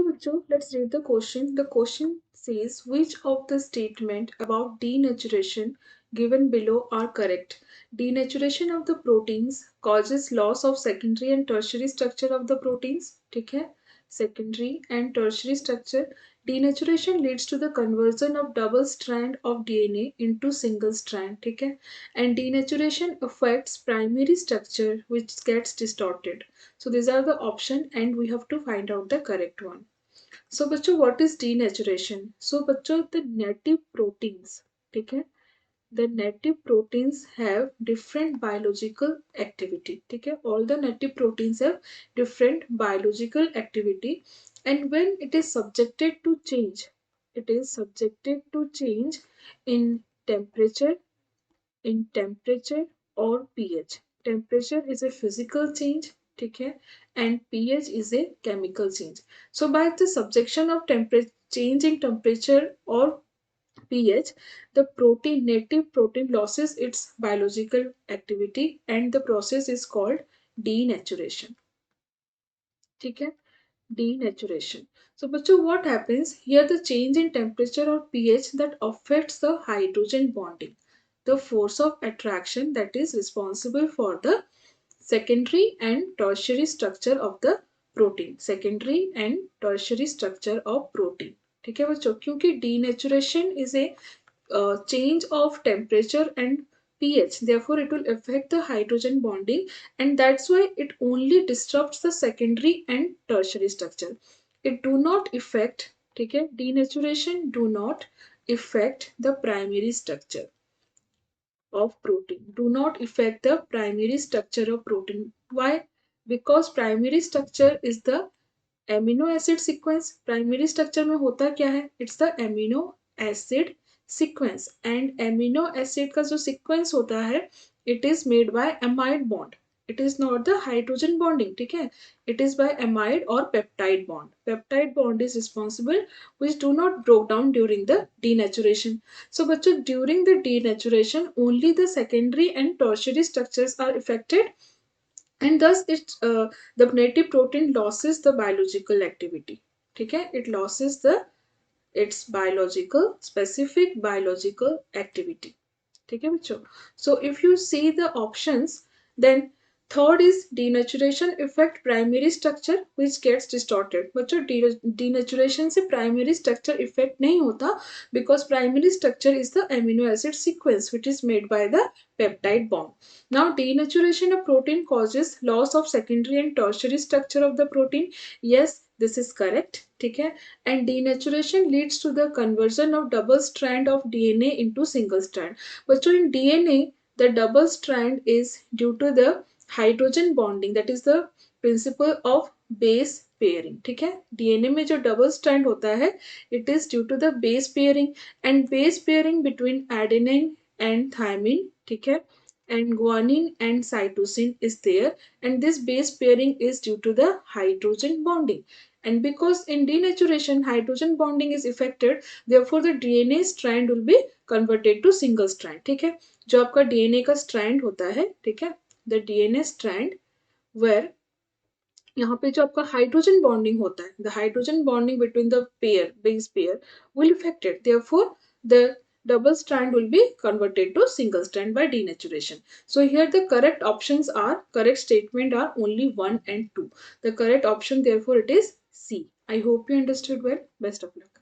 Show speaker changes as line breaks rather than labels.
बच्चों, let's read the question. The question says which of the statement about denaturation given below are correct? Denaturation of the proteins causes loss of secondary and tertiary structure of the proteins. ठीक है? Secondary and tertiary structure. Denaturation leads to the conversion of double strand of DNA into single strand. ठीक है? And denaturation affects primary structure which gets distorted. So these are the option and we have to find out the correct one. So बच्चों, what is denaturation? So बच्चों, the native proteins, ठीक है? The native proteins have different biological activity. ठीक है? All the native proteins have different biological activity, and when it is subjected to change, it is subjected to change in temperature, or pH. Temperature is a physical change, ठीक है, and pH is a chemical change. So by the subjection of change in temperature or pH, the native protein loses its biological activity and the process is called denaturation. ठीक है? Denaturation. So बच्चों, what happens here? The change in temperature or pH that affects the hydrogen bonding, the force of attraction that is responsible for the secondary and tertiary structure of the protein. Secondary and tertiary structure of protein. ठीक है बच्चों, क्योंकि denaturation is a change of temperature and pH, therefore it will affect the hydrogen bonding, and that's why it only disrupts the secondary and tertiary structure. It do not affect, ठीक है, denaturation do not affect the primary structure of protein, do not affect the primary structure of protein. Why? Because primary structure is the amino acid sequence. Primary structure में होता क्या है? It's the amino acid sequence, and amino acid का जो sequence होता है it is made by amide bond. It is not the hydrogen bonding. ठीक है, इट इज बाय एमाइड और peptide bond. Peptide bond is responsible which do not broke down during the denaturation. So बच्चों, during the denaturation only the secondary and tertiary structures are affected, and thus the native protein loses the biological activity. ठीक है, it loses the its biological specific biological activity. ठीक है बच्चों. So if you see the options, then third is denaturation affect primary structure which gets distorted. बच्चों, denaturation से primary structure effect नहीं होता because primary structure is the amino acid sequence which is made by the peptide bond. Now denaturation of protein causes loss of secondary and tertiary structure of the protein. Yes, this is correct. ठीक है, and denaturation leads to the conversion of double strand of DNA into single strand. बच्चों, in DNA the double strand is due to the hydrogen bonding, that is the principle of base pairing. ठीक है, DNA में जो double strand होता है it is due to the base pairing, and base pairing between adenine and thymine, ठीक है, and guanine and cytosine is there, and this base pairing is due to the hydrogen bonding. And because in denaturation hydrogen bonding is affected, therefore the DNA strand will be converted to single strand. ठीक है, जो आपका DNA का strand होता है, ठीक है, the DNA strand where यहाँ पे जो आपका हाइड्रोजन बॉन्डिंग होता है, the hydrogen bonding between the base pair will affect it. Therefore the double strand will be converted to single strand by denaturation. So here the correct statement are only 1 and 2. The correct option therefore it is C. I hope you understood well. Best of luck.